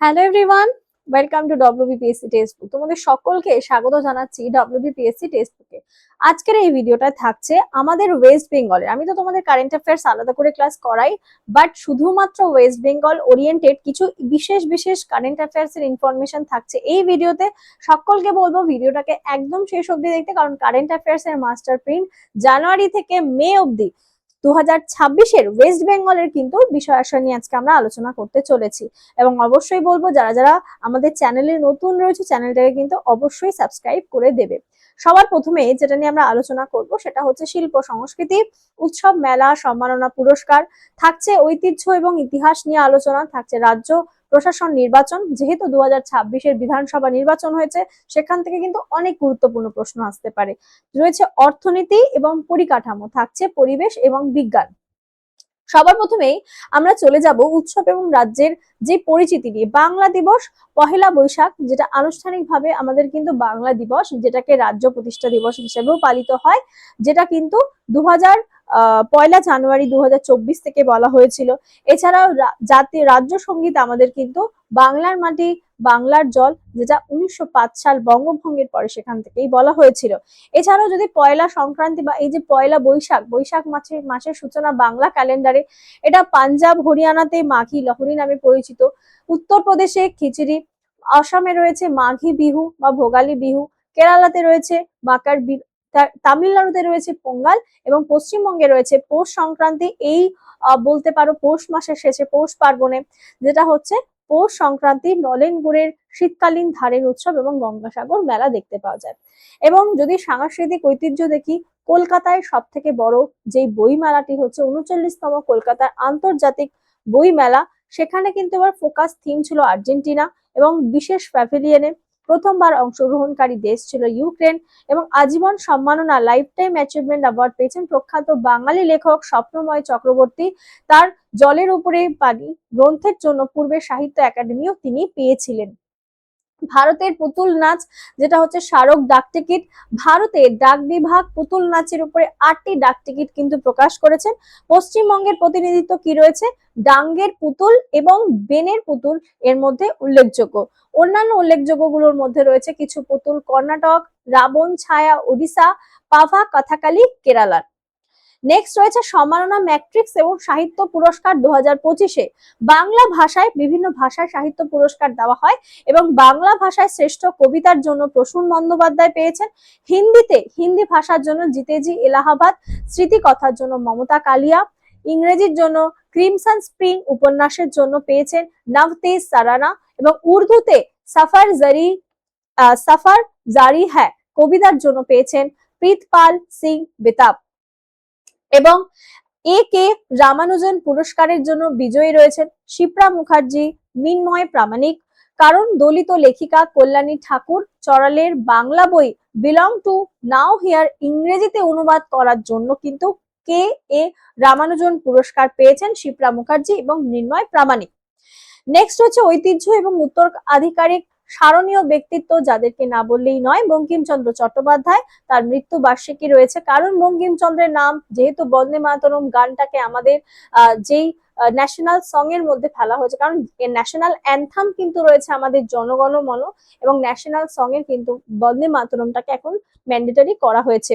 Hello everyone, welcome to WBPSC textbook. তোমাদের সকলকে স্বাগত জানাচ্ছি ডব্লিউবিপিএসসি টেক্সটবুকে। আজকের এই ভিডিওটা থাকছে আমাদের ওয়েস্ট বেঙ্গলের। আমি তো তোমাদের কারেন্ট অ্যাফেয়ার্স আলাদা করে ক্লাস করাই, বাট শুধুমাত্র ওয়েস্ট বেঙ্গল ওরিয়েন্টেড কিছু বিশেষ বিশেষ কারেন্ট অ্যাফেয়ার্স এর ইনফরমেশন থাকছে এই ভিডিওতে। সকলকে বলবো ভিডিওটাকে একদম শেষ অবধি দেখতে, কারণ কারেন্ট অ্যাফেয়ার্স এর মাস্টার প্রিন্ট জানুয়ারি থেকে মে অবধি 2026-এর ওয়েস্ট বেঙ্গলের কিন্তু বিষয়াশয় নিয়ে আজকে আমরা আলোচনা করতে চলেছি। এবং অবশ্যই বলবো যারা যারা আমাদের চ্যানেলে নতুন রয়েছে চ্যানেলটাকে কিন্তু অবশ্যই সাবস্ক্রাইব করে দেবে। সবার প্রথমে যেটা নিয়ে আমরা আলোচনা করব সেটা হচ্ছে শিল্প সংস্কৃতি, উৎসব, মেলা, সম্মাননা, পুরস্কার। থাকছে ঐতিহ্য এবং ইতিহাস নিয়ে আলোচনা, থাকছে রাজ্য প্রশাসন নির্বাচন। যেহেতু 2026-এর বিধানসভা নির্বাচন হয়েছে, সেখান থেকে কিন্তু অনেক গুরুত্বপূর্ণ প্রশ্ন আসতে পারে। রয়েছে অর্থনীতি এবং পরিকাঠামো, থাকছে পরিবেশ এবং বিজ্ঞান। সবার প্রথমেই আমরা চলে যাব উৎসব এবং রাজ্যের যে পরিচিতি নিয়ে। বাংলা দিবস পহেলা বৈশাখ, যেটা আনুষ্ঠানিকভাবে আমাদের কিন্তু বাংলা দিবস, যেটাকে রাজ্য প্রতিষ্ঠা দিবস হিসেবেও পালিত হয়, যেটা কিন্তু 1 জানুয়ারি 2024 থেকে বলা হয়েছিল। এছাড়াও জাতীয় রাজ্য সঙ্গীত আমাদের কিন্তু বাংলার মাটি বাংলার জল, যেটা 1905 সাল বঙ্গভঙ্গের পরে সেখান থেকেই বলা হয়েছিল। এছাড়াও যদি পয়লা সংক্রান্তি বা এই যে পয়লা বৈশাখ, বৈশাখ মাসের সূচনা বাংলা ক্যালেন্ডারে, এটা পাঞ্জাব হরিয়ানাতে মাঘী লোহরি নামে পরিচিত, উত্তরপ্রদেশে খিচড়ি, আসামে রয়েছে মাঘী বিহু বা ভোগালী বিহু, কেরালাতে রয়েছে মাকার বিহু, তামিলনাড়ুতে রয়েছে পোঙ্গাল, এবং পশ্চিমবঙ্গে রয়েছে পৌষ সংক্রান্তি। এই বলতে পারো পৌষ মাসের শেষে পৌষ পার্বণে, যেটা হচ্ছে পৌষ সংক্রান্তি, নলেন গুড়ের শীতকালীন ধারের উৎসব এবং গঙ্গাসাগর মেলা দেখতে পাওয়া যায়। এবং যদি সাংস্কৃতিক ঐতিহ্য দেখি, কলকাতায় সব থেকে বড় যে বই মেলাটি হচ্ছে 39তম কলকাতার আন্তর্জাতিক বই মেলা। সেখানে কিন্তু এবার ফোকাস থিম ছিল আর্জেন্টিনা, এবং বিশেষ প্যাভিলিয়নে প্রথমবার অংশগ্রহণকারী দেশ ছিল ইউক্রেন। এবং আজীবন সম্মাননা লাইফ টাইম অ্যাচিভমেন্ট অ্যাওয়ার্ড পেয়েছেন প্রখ্যাত বাঙালি লেখক স্বপ্নময় চক্রবর্তী। তার জলের উপরে পানি গ্রন্থের জন্য পূর্বে সাহিত্য একাডেমিও তিনি পেয়েছিলেন। ভারতের পুতুল নাচ, যেটা হচ্ছে স্মারক ডাক টিকিট। ভারতের ডাক বিভাগ পুতুল নাচের উপরে 8টি ডাক টিকিট কিন্তু প্রকাশ করেছেন। পশ্চিমবঙ্গের প্রতিনিধিত্ব কি রয়েছে? ডাঙ্গের পুতুল এবং বেনের পুতুল এর মধ্যে উল্লেখযোগ্য। অন্যান্য উল্লেখযোগ্য গুলোর মধ্যে রয়েছে কিছু পুতুল কর্ণাটক, রাবণ ছায়া ওড়িশা, পাভা কথাকালী কেরালার। নেক্সট রয়েছে সম্মাননা ম্যাট্রিক্স এবং সাহিত্য পুরস্কার 2025-এ। বাংলা ভাষায় বিভিন্ন ভাষায় সাহিত্য পুরস্কার দেওয়া হয়, এবং বাংলা ভাষায় শ্রেষ্ঠ কবিতার জন্য প্রসূন বন্দ্যোপাধ্যায় পেয়েছেন। হিন্দি ভাষার জন্য জিতেজি এলাহাবাদ, স্মৃতিকথার জন্য মমতা কালিয়া, ইংরেজির জন্য ক্রিমসন স্প্রিং উপন্যাসের জন্য পেয়েছেন নভতেজ সারানা, এবং উর্দুতে সফর জারি হ্যায় কবিতার জন্য পেয়েছেন প্রীতপাল সিং বেতাব। এবং কে রামানুজন পুরস্কারের জন্য বিজয়ী রয়েছেন শিপ্রা মুখার্জি, মিনময় প্রামাণিক। কারণ দলিত লেখিকা কল্যাণী ঠাকুর চড়ালের বাংলা বই বিলং টু নাও হিয়ার ইংরেজিতে অনুবাদ করার জন্য কিন্তু কে রামানুজন পুরস্কার পেয়েছেন শিপ্রা মুখার্জি এবং মিনময় প্রামাণিক। নেক্সট হচ্ছে ঐতিহ্য এবং উত্তরাধিকারিক স্মরণীয় ব্যক্তিত্ব, যাদেরকে না বললেই নয়। বঙ্কিমচন্দ্র চট্টোপাধ্যায়, তার মৃত্যু বার্ষিকী রয়েছে। কারণ বঙ্কিমচন্দ্রের নাম যেহেতু বন্দে মাতরম গানটাকে আমাদের যেই ন্যাশনাল সং এর মধ্যে ফেলা হয়েছে, কারণ ন্যাশনাল অ্যান্থাম কিন্তু রয়েছে আমাদের জনগণ মন, এবং ন্যাশনাল সং এর কিন্তু বন্দে মাতরমটাকে এখন ম্যান্ডেটরি করা হয়েছে।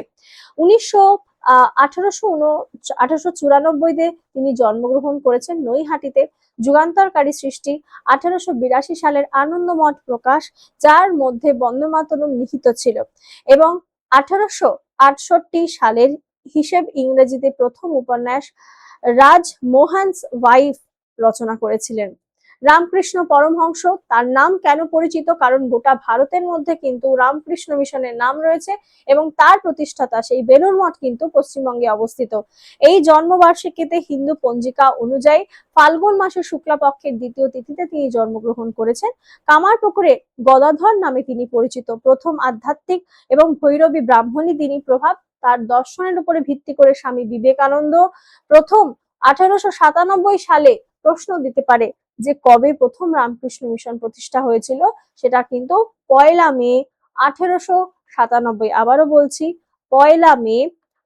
1894-তে তিনি জন্মগ্রহণ করেছেন নৈহাটিতে। যুগান্তরকারী সৃষ্টি 1882 সালের আনন্দমঠ প্রকাশ, যার মধ্যে বন্দে মাতরম নিহিত ছিল। এবং 1868 সালের হিসেব ইংরেজিতে প্রথম উপন্যাস রাজমোহনস ওয়াইফ রচনা করেছিলেন। রামকৃষ্ণ পরমহংস, তার নাম কেন পরিচিত? কারণ গোটা ভারতের মধ্যে কিন্তু রামকৃষ্ণ মিশনের নাম রয়েছে, এবং তার প্রতিষ্ঠাতা সেই বেলুড় মঠ কিন্তু পশ্চিমবঙ্গে অবস্থিত। এই জন্মবার্ষিকীতে হিন্দু পঞ্জিকা অনুযায়ী ফাল্গুন মাসের শুক্লাপক্ষের দ্বিতীয় তিথিতে তিনি জন্মগ্রহণ করেছেন। কামারপুকুরে গদাধর নামে তিনি পরিচিত। প্রথম আধ্যাত্মিক এবং ভৈরবী ব্রাহ্মণী তিনি প্রভাব। তার দর্শনের উপরে ভিত্তি করে স্বামী বিবেকানন্দ প্রথম 1897 সালে প্রশ্ন দিতে পারে যে কবে প্রথম রামকৃষ্ণ মিশন প্রতিষ্ঠা হয়েছিল, সেটা কিন্তু 1 মে 1897। আবারও বলছি, 1 মে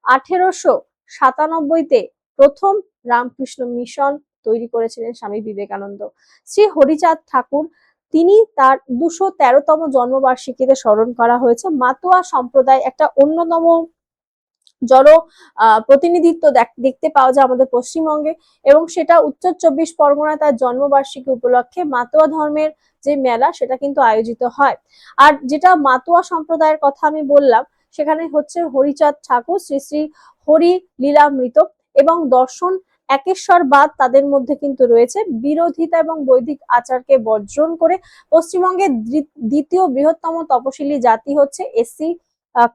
1897-তে প্রথম রামকৃষ্ণ মিশন তৈরি করেছিলেন স্বামী বিবেকানন্দ। শ্রী হরিচাঁদ ঠাকুর, তিনি তার 213তম জন্মবার্ষিকীতে স্মরণ করা হয়েছে। মাতোয়া সম্প্রদায় একটা অন্যতম জন প্রতিনিধিত্ব দেখতে পাওয়া যায় আমাদের পশ্চিমবঙ্গে, এবং সেটা উত্তর 24 পরগনায় তার জন্মবার্ষিকী উপলক্ষে মাতোয়া ধর্মের যে মেলা সেটা কিন্তু আয়োজিত হয়। আর যেটা মাতোয়া সম্প্রদায়ের কথা আমি বললাম, সেখানে হচ্ছে হরিচাঁদ ঠাকুর, শ্রী শ্রী হরি লীলামৃত এবং দর্শন একেশ্বরবাদ তাদের মধ্যে কিন্তু রয়েছে। বিরোধিতা এবং বৈদিক আচারকে বর্জন করে পশ্চিমবঙ্গের দ্বিতীয় বৃহত্তম তপশিলি জাতি হচ্ছে এসসি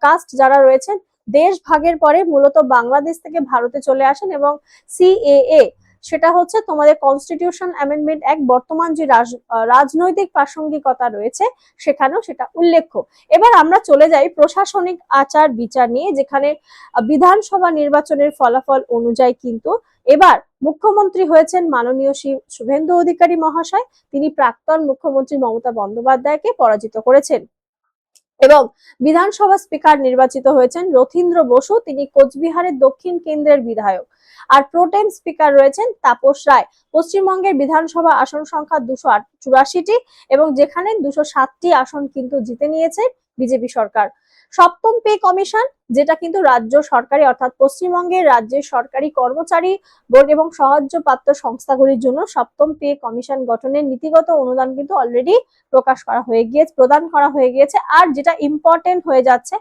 কাস্ট যারা রয়েছেন। দেশ ভাগের পরে মূলত বাংলাদেশ থেকে ভারতে চলে আসেন, এবং সিএএ সেটা হচ্ছে তোমাদের কনস্টিটিউশন অ্যামেন্ডমেন্ট অ্যাক্ট, বর্তমান যে রাজনৈতিক প্রাসঙ্গিকতা রয়েছে সেখানেও সেটা উল্লেখ্য। এবার আমরা চলে যাই প্রশাসনিক আচার বিচার নিয়ে, যেখানে বিধানসভা নির্বাচনের ফলাফল অনুযায়ী কিন্তু এবার মুখ্যমন্ত্রী হয়েছেন মাননীয় শ্রী শুভেন্দু অধিকারী মহাশয়। তিনি প্রাক্তন মুখ্যমন্ত্রী মমতা বন্দ্যোপাধ্যায়কে পরাজিত করেছেন, এবং বিধানসভা স্পিকার নির্বাচিত হয়েছেন রথীন্দ্র বসু, তিনি কোচবিহারের দক্ষিণ কেন্দ্রের বিধায়ক। আর প্রোটেম স্পিকার রয়েছেন তাপস রায়। পশ্চিমবঙ্গের বিধানসভা আসন সংখ্যা 284টি, এবং যেখানে 207টি আসন কিন্তু জিতে নিয়েছে বিজেপি সরকার। সপ্তম পে কমিশন, যেটা কিন্তু রাজ্য সরকারি অর্থাৎ পশ্চিমবঙ্গের রাজ্যের সরকারি কর্মচারী বোর্ড এবং সাহায্যপ্রাপ্ত সংস্থাগুলির জন্য সপ্তম পে কমিশন গঠনের নীতিগত অনুদান কিন্তু অলরেডি প্রদান করা হয়ে গিয়েছে। আর যেটা ইম্পর্টেন্ট হয়ে যাচ্ছে,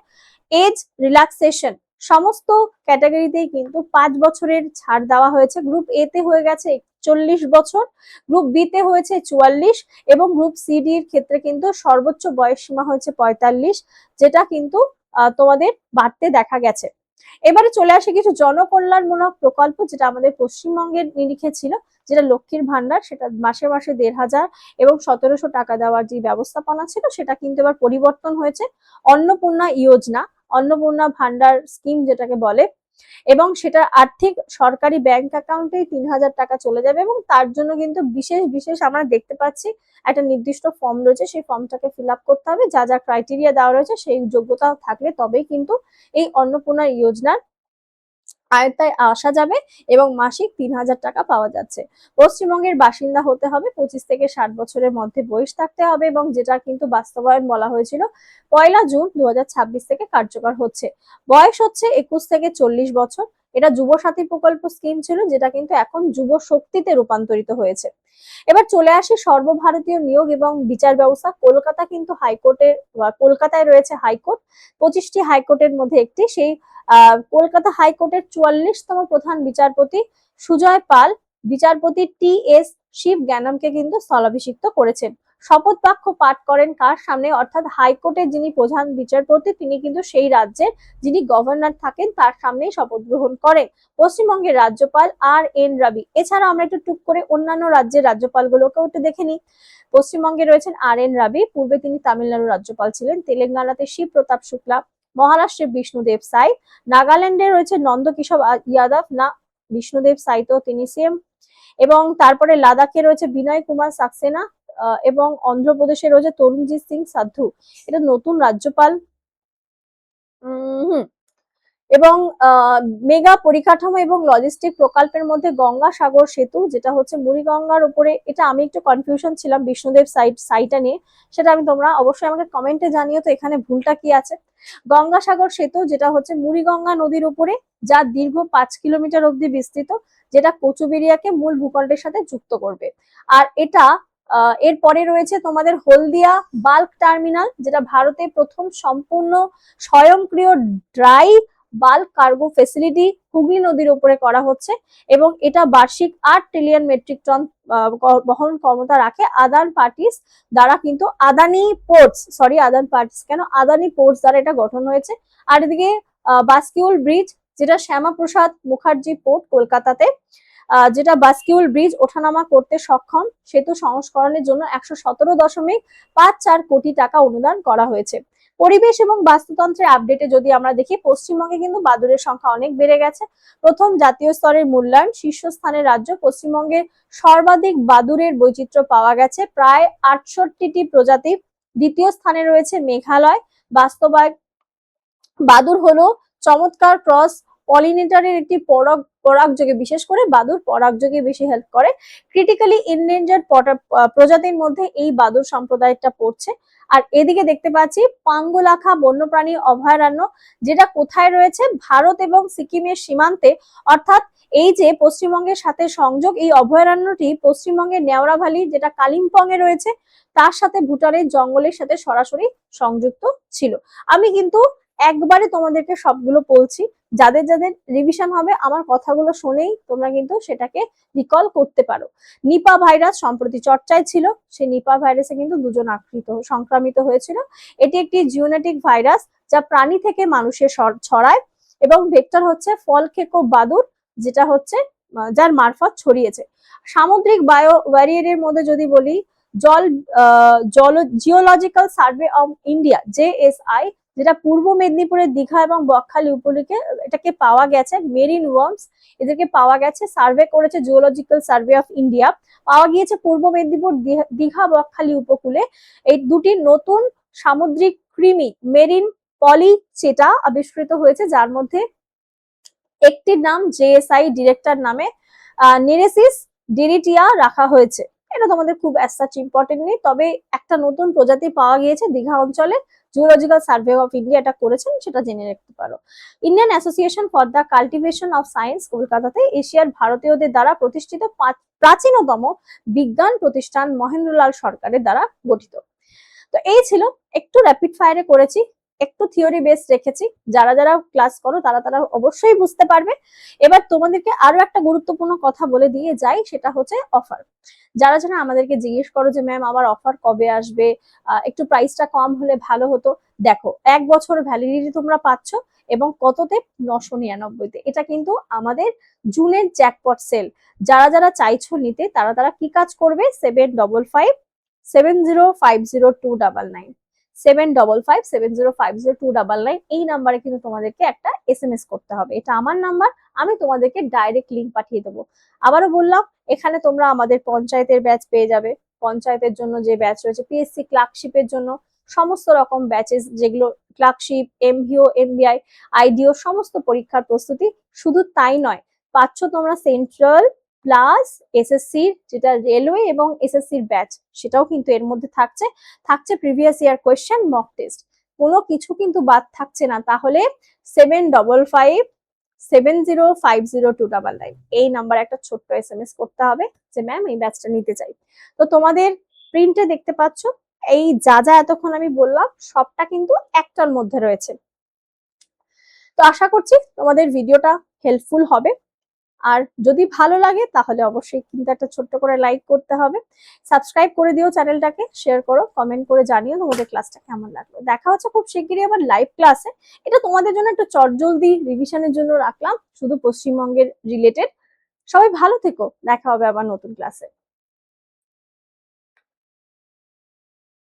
এজ রিল্যাক্সেশন সমস্ত ক্যাটাগরিতেই কিন্তু 5 বছরের ছাড় দেওয়া হয়েছে। গ্রুপ এ তে হয়ে গেছে 41 বছর, গ্রুপ বি তে হয়েছে 44, এবং গ্রুপ সি ডি এর ক্ষেত্রে কিন্তু সর্বোচ্চ বয়স সীমা হয়েছে 45, যেটা কিন্তু তোমাদের বাড়তে দেখা গেছে। এবারে চলে আসে কিছু জনকল্যাণমূলক প্রকল্প, যেটা আমাদের পশ্চিমবঙ্গের নিরিখে ছিল, যেটা লক্ষ্মীর ভান্ডার, সেটা মাসে মাসে 1500 এবং 1700 টাকা দেওয়ার যে ব্যবস্থাপনা ছিল সেটা কিন্তু এবার পরিবর্তন হয়েছে। অন্নপূর্ণা যোজনা, অন্নপূর্ণা ভান্ডার স্কিম যেটাকে বলে, এবং সেটা আর্থিক সরকারি ব্যাংক অ্যাকাউন্টে 3000 টাকা চলে যাবে, এবং তার জন্য কিন্তু বিশেষ বিশেষ আমরা দেখতে পাচ্ছি একটা নির্দিষ্ট ফর্ম রয়েছে, সেই ফর্মটাকে ফিল আপ করতে হবে। যা যা ক্রাইটেরিয়া দেওয়া রয়েছে সেই যোগ্যতা থাকলে তবেই কিন্তু এই অন্নপূর্ণা যোজনার আয়তায় আসা যাবে, এবং মাসিক 3000 টাকা পাওয়া যাচ্ছে। পশ্চিমবঙ্গের বাসিন্দা হতে হবে, 25 থেকে 60 বছরের মধ্যে বয়স থাকতে হবে, এবং যেটা কিন্তু বাস্তবায়ন বলা হয়েছিল 1 জুন 2026 থেকে কার্যকর হচ্ছে। বয়স হচ্ছে 21 থেকে 40 বছর। এটা যুব সাথী প্রকল্প স্কিম ছিল, যেটা কিন্তু এখন যুব শক্তিতে রূপান্তরিত হয়েছে। এবার চলে আসি সর্বভারতীয় নিয়োগ এবং বিচার ব্যবস্থা। কলকাতা কিন্তু হাইকোর্টের, কলকাতায় রয়েছে হাইকোর্ট, 25টি হাইকোর্টের মধ্যে একটি। সেই কলকাতা হাইকোর্টের 44তম প্রধান বিচারপতি সুজয় পাল বিচারপতি টি.এস. শিব জ্ঞানমকে কিন্তু স্থলাভিষিক্ত করেছেন। শপথ বাক্য পাঠ করেন কার সামনে, অর্থাৎ হাইকোর্টের যিনি প্রধান বিচারপতি তিনি কিন্তু সেই রাজ্যের যিনি গভর্নর থাকেন তার সামনেই শপথ গ্রহণ করেন পশ্চিমবঙ্গের রাজ্যপাল আর.এন. রবি। এছাড়া আমরা একটু টুক করে অন্যান্য রাজ্যের রাজ্যপালগুলোকেও একটু দেখে নিই। পশ্চিমবঙ্গে রয়েছেন আর.এন. রবি, পূর্বে তিনি তামিলনাড়ুর রাজ্যপাল ছিলেন। তেলেঙ্গানাতে শিব প্রতাপ শুক্লা, মহারাষ্ট্রে বিষ্ণুদেব সাই, নাগাল্যান্ডে রয়েছে নন্দকিশোর যাদব, না বিষ্ণুদেব সাই তো তিনি সিএম, এবং তারপরে লাদাখে রয়েছে বিনয় কুমার সাক্সেনা, এবং অন্ধ্রপ্রদেশে রয়েছে তরুণজিৎ সিং সাধু, এটা নতুন রাজ্যপাল। এবং মেগা পরিকাঠামো এবং লজিস্টিক প্রকল্পের মধ্যে গঙ্গাসাগর সেতু, যেটা হচ্ছে মুড়িগঙ্গার উপরে, এটা আমি একটু কনফিউশন ছিলাম বিষ্ণুদেব সাইটা নিয়ে, সেটা আমি তোমরা অবশ্যই আমাকে কমেন্টে জানিও তো এখানে ভুলটা কি আছে। গঙ্গাসাগর সেতু যেটা হচ্ছে মুড়িগঙ্গা নদীর উপরে, যা দীর্ঘ 5 কিলোমিটার অব্দি বিস্তৃত, যেটা কোচুবেড়িয়াকে মূল ভূখণ্ডের সাথে যুক্ত করবে। আর এটা এরপরে রয়েছে তোমাদের হলদিয়া বাল্ক টার্মিনাল, যেটা ভারতে প্রথম সম্পূর্ণ স্বয়ংক্রিয় dry bulk cargo facility Hooghly নদীর উপরে করা হচ্ছে, এবং এটা বার্ষিক 8 ট্রিলিয়ন মেট্রিক টন বহন ক্ষমতা রাখে। আদান পার্টিস দ্বারা কিন্তু আদানি পোর্টস দ্বারা এটা গঠন হয়েছে। আর এদিকে বাস্কিউল ব্রিজ, যেটা শ্যামাপ্রসাদ মুখার্জি পোর্ট কলকাতাতে, যেটা বাস্কিউল ব্রিজ ওঠানামা করতে সক্ষম, সেতু সংস্করণের জন্য 117.54 কোটি টাকা অনুদান করা হয়েছে। পরিবেশ এবং বাস্তুতন্ত্রের আপডেটে যদি আমরা দেখি, পশ্চিমবঙ্গে কিন্তু বাদুড়ের সংখ্যা অনেক বেড়ে গেছে। প্রথম জাতীয় স্তরের মূল্যায়ন, শীর্ষস্থানের রাজ্য পশ্চিমবঙ্গে সর্বাধিক বাদুড়ের বৈচিত্র্য পাওয়া গেছে, প্রায় 68টি প্রজাতি। দ্বিতীয় স্থানে রয়েছে মেঘালয়। বাস্তবায়ন বাদুড় হলো চমৎকার ক্রস পলিনেটরের একটি পরাগযোগে, বিশেষ করে বাদুর পরাগযোগে বেশি হেল্প করে। ক্রিটিক্যালি এনডেঞ্জার্ড প্রজাতির মধ্যে এই বাদুর সম্প্রদায়টা পড়ছে। আর এদিকে দেখতে পাচ্ছি পাঙ্গলাখা বন্যপ্রাণী অভয়ারণ্য, যেটা কোথায় রয়েছে? ভারত এবং সিকিমের সীমান্তে, অর্থাৎ এই যে পশ্চিমবঙ্গের সাথে সংযোগ, এই অভয়ারণ্যটি পশ্চিমবঙ্গের নেওড়া ভ্যালি যেটা কালিম্পং এ রয়েছে তার সাথে ভুটানের জঙ্গলের সাথে সরাসরি সংযুক্ত ছিল। আমি কিন্তু একবারে তোমাদেরকে সবগুলো বলছি, যাদের যাদের রিভিশন হবে আমার কথাগুলো শুনেই তোমরা কিন্তু সেটাকে রিকল করতে পারো। নিপা ভাইরাস সম্প্রতি চর্চায় ছিল, সেই নিপা ভাইরাসে কিন্তু দুজন সংক্রামিত হয়েছিল। এটি একটি জিওনেটিক ভাইরাস যা প্রাণী থেকে মানুষে ছড়ায় এবং ভেক্টর হচ্ছে ফলখেকো বাদুর, যেটা হচ্ছে যার মারফত ছড়িয়েছে। সামুদ্রিক বায়ো ওয়ারিয়ারের মধ্যে যদি বলি, জিওলজিক্যাল সার্ভে অফ ইন্ডিয়া জেএসআই, যেটা পূর্ব মেদিনীপুরের দীঘা এবং বকখালি উপকূলে এটাকে পাওয়া গেছে। মেরিন ওয়ার্মস এদেরকে পাওয়া গেছে, সার্ভে করেছে জিওলজিক্যাল সার্ভে অফ ইন্ডিয়া, পাওয়া গিয়েছে পূর্ব মেদিনীপুর দীঘা বকখালি উপকূলে। এই দুটি নতুন সামুদ্রিক কৃমি মেরিন পলিচেটা আবিষ্কৃত হয়েছে, যার মধ্যে একটির নাম জেএসআই ডিরেক্টর নামে নেরেসিস ডিরিটিয়া রাখা হয়েছে। এটা তোমাদের খুব অ্যাজ ইম্পর্টেন্ট নেই, তবে একটা নতুন প্রজাতি পাওয়া গিয়েছে দীঘা অঞ্চলে, জুলজিক্যাল সার্ভে অফ ইন্ডিয়া এটা করেছেন, সেটা জেনে রাখতে পারো। Indian association for the cultivation of science কলকাতাতে এশিয়ার ভারতীয়দের দ্বারা প্রতিষ্ঠিত প্রাচীনতম বিজ্ঞান প্রতিষ্ঠান মহেন্দ্রলাল সরকারের দ্বারা গঠিত। তো এই ছিল, একটু র্যাপিড ফায়ারে করেছি, একটু থিওরি বেস রেখেছি, যারা যারা ক্লাস করো তারা তারা অবশ্যই বুঝতে পারবে। এবার তোমাদেরকে আরো একটা গুরুত্বপূর্ণ কথা বলে দিয়ে যাই, সেটা হচ্ছে অফার। যারা যারা আমাদেরকে জিজ্ঞেস করো যে ম্যাম আমার অফার কবে আসবে, একটু প্রাইসটা কম হলে ভালো হতো, দেখো 1 বছর ভ্যালিডিটি তোমরা পাচ্ছ এবং কততে? 999-তে। এটা কিন্তু আমাদের জুনের জ্যাকপট সেল। যারা যারা চাইছো নিতে তারা তারা কি কাজ করবে? 7557050299 7557050299 এই নাম্বারে কিন্তু তোমাদেরকে একটা SMS করতে হবে। এটা আমার নাম্বার, আমি তোমাদেরকে ডাইরেক্ট লিংক পাঠিয়ে দেবো। আবারও বললাম, এখানে তোমরা আমাদের পঞ্চায়েতের ব্যাচ পেয়ে যাবে, পঞ্চায়েতের জন্য যে ব্যাচ রয়েছে, পিএসসি ক্লার্কশিপের জন্য সমস্ত রকম ব্যাচেস, যেগুলো ক্লার্কশিপ, এমভিও, এমবিআই, আইডিও সমস্ত পরীক্ষার প্রস্তুতি। শুধু তাই নয়, পাচ্ছ তোমরা সেন্ট্রাল প্লাস এসএসসির যেটা রেলওয়ে এবং এসএসসির ব্যাচ, সেটাও কিন্তু এর মধ্যে থাকছে। থাকছে previous year question, mock test, কোনো কিছু কিন্তু বাদ থাকছে না। তাহলে 7557050299 এই নাম্বারে একটা ছোট্ট SMS করতে হবে যে ম্যাম এই ব্যাচটা নিতে চাই। তো তোমাদের প্রিন্টে দেখতে পাচ্ছ এই যা যা এতক্ষণ আমি বললাম সবটা কিন্তু একটার মধ্যে রয়েছে। তো আশা করছি তোমাদের ভিডিওটা হেল্পফুল হবে, আর যদি ভালো লাগে তাহলে অবশ্যই কিন্তু একটা ছোট্ট করে লাইক করতে হবে, সাবস্ক্রাইব করে দিও চ্যানেলটাকে, শেয়ার করো, কমেন্ট করে জানিও তোমাদের ক্লাসটা কেমন লাগলো। দেখা হচ্ছে খুব শিগগিরই আবার লাইভ ক্লাসে। এটা তোমাদের জন্য একটা চটজলদি রিভিশনের জন্য রাখলাম, শুধু পশ্চিমবঙ্গের রিলেটেড। সবাই ভালো থেকো, দেখা হবে আবার নতুন ক্লাসে।